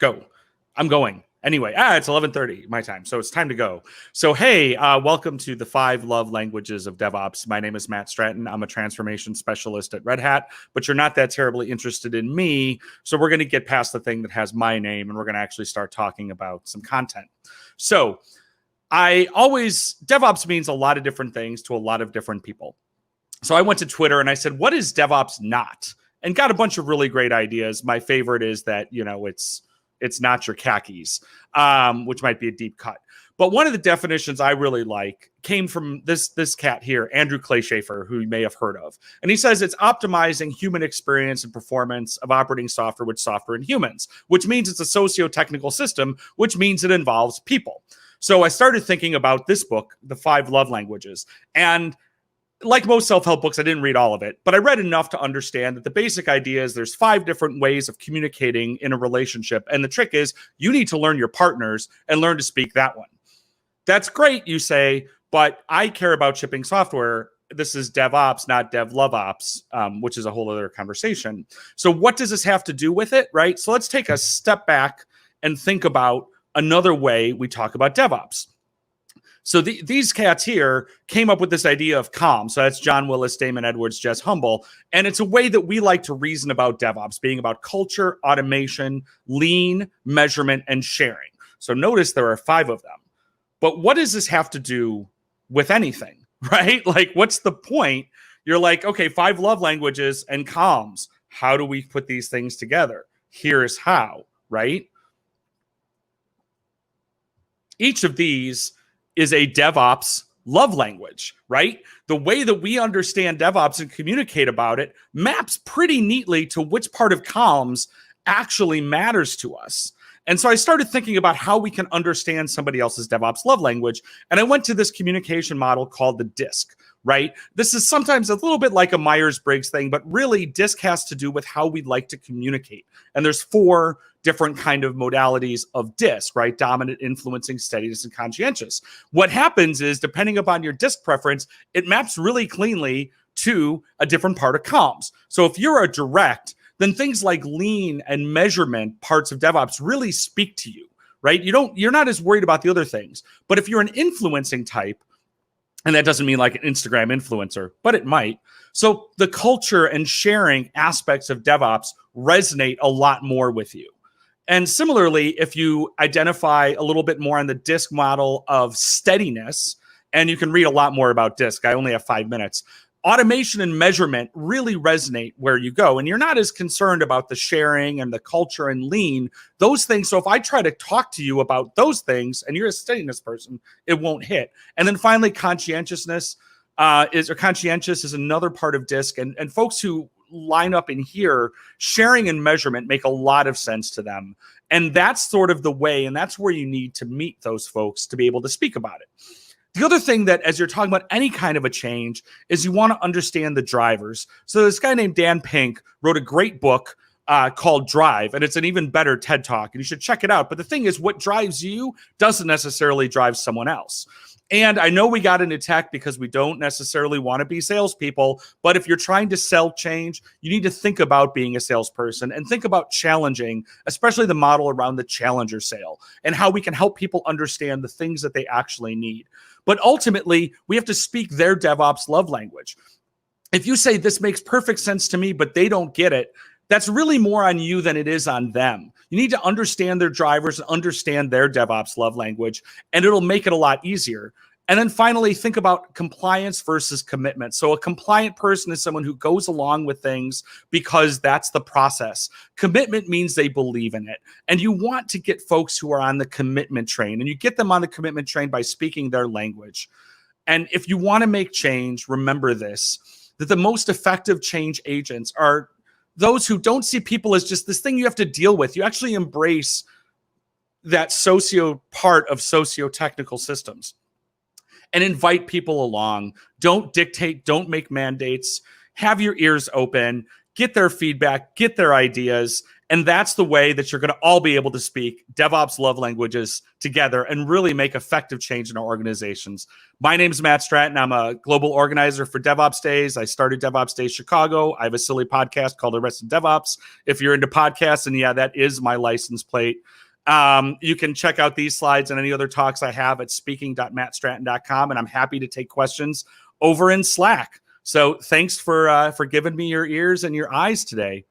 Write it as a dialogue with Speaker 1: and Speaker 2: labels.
Speaker 1: Go. I'm going. Anyway, it's 11:30 my time, so it's time to go. So, hey, welcome to the 5 love languages of DevOps. My name is Matt Stratton. I'm a transformation specialist at Red Hat, but you're not that terribly interested in me, so we're going to get past the thing that has my name, and we're going to actually start talking about some content. So, DevOps means a lot of different things to a lot of different people. So I went to Twitter and I said, what is DevOps not? And got a bunch of really great ideas. My favorite is that, it's not your khakis, which might be a deep cut. But one of the definitions I really like came from this cat here, Andrew Clay Schaefer, who you may have heard of. And he says it's optimizing human experience and performance of operating software with software and humans, which means it's a socio-technical system, which means it involves people. So I started thinking about this book, The 5 Love Languages. And like most self-help books, I didn't read all of it, but I read enough to understand that the basic idea is there's 5 different ways of communicating in a relationship. And the trick is you need to learn your partners and learn to speak that one. That's great, you say, but I care about shipping software. This is DevOps, not DevLoveOps, which is a whole other conversation. So what does this have to do with it, right? So let's take a step back and think about another way we talk about DevOps. So these cats here came up with this idea of CALM. So that's John Willis, Damon Edwards, Jess Humble. And it's a way that we like to reason about DevOps, being about culture, automation, lean, measurement, and sharing. So notice there are 5 of them. But what does this have to do with anything, right? Like, what's the point? You're like, okay, 5 love languages and CALMs. How do we put these things together? Here's how, right? Each of these is a DevOps love language, right? The way that we understand DevOps and communicate about it maps pretty neatly to which part of CALMs actually matters to us. And so I started thinking about how we can understand somebody else's DevOps love language. And I went to this communication model called the DISC, right? This is sometimes a little bit like a Myers-Briggs thing, but really DISC has to do with how we like to communicate. And there's 4 different kind of modalities of DISC, right? Dominant, influencing, steadiness, and conscientious. What happens is, depending upon your DISC preference, it maps really cleanly to a different part of CALMs. So if you're a direct, then things like lean and measurement parts of DevOps really speak to you, right? You're not as worried about the other things. But if you're an influencing type, and that doesn't mean like an Instagram influencer, but it might. So the culture and sharing aspects of DevOps resonate a lot more with you. And similarly, if you identify a little bit more on the DISC model of steadiness, and you can read a lot more about DISC, I only have 5 minutes, automation and measurement really resonate where you go. And you're not as concerned about the sharing and the culture and lean, those things. So if I try to talk to you about those things and you're a steadiness person, it won't hit. And then finally, conscientious is another part of DISC. And folks who line up in here, sharing and measurement make a lot of sense to them. And that's sort of the way, and that's where you need to meet those folks to be able to speak about it. The other thing that, as you're talking about any kind of a change, is you want to understand the drivers. So this guy named Dan Pink wrote a great book called Drive, and it's an even better TED Talk, and you should check it out. But the thing is, what drives you doesn't necessarily drive someone else. And I know we got into tech because we don't necessarily want to be salespeople, but if you're trying to sell change, you need to think about being a salesperson and think about challenging, especially the model around the challenger sale and how we can help people understand the things that they actually need. But ultimately, we have to speak their DevOps love language. If you say this makes perfect sense to me, but they don't get it, that's really more on you than it is on them. You need to understand their drivers and understand their DevOps love language, and it'll make it a lot easier. And then finally, think about compliance versus commitment. So a compliant person is someone who goes along with things because that's the process. Commitment means they believe in it. And you want to get folks who are on the commitment train, and you get them on the commitment train by speaking their language. And if you want to make change, remember this, that the most effective change agents are those who don't see people as just this thing you have to deal with. You actually embrace that part of socio-technical systems and invite people along. Don't dictate, don't make mandates, have your ears open, get their feedback, get their ideas. And that's the way that you're going to all be able to speak DevOps love languages together and really make effective change in our organizations. My name is Matt Stratton. I'm a global organizer for DevOps Days. I started DevOps Days Chicago. I have a silly podcast called Arrested DevOps. If you're into podcasts, and yeah, that is my license plate. You can check out these slides and any other talks I have at speaking.mattstratton.com. And I'm happy to take questions over in Slack. So thanks for giving me your ears and your eyes today.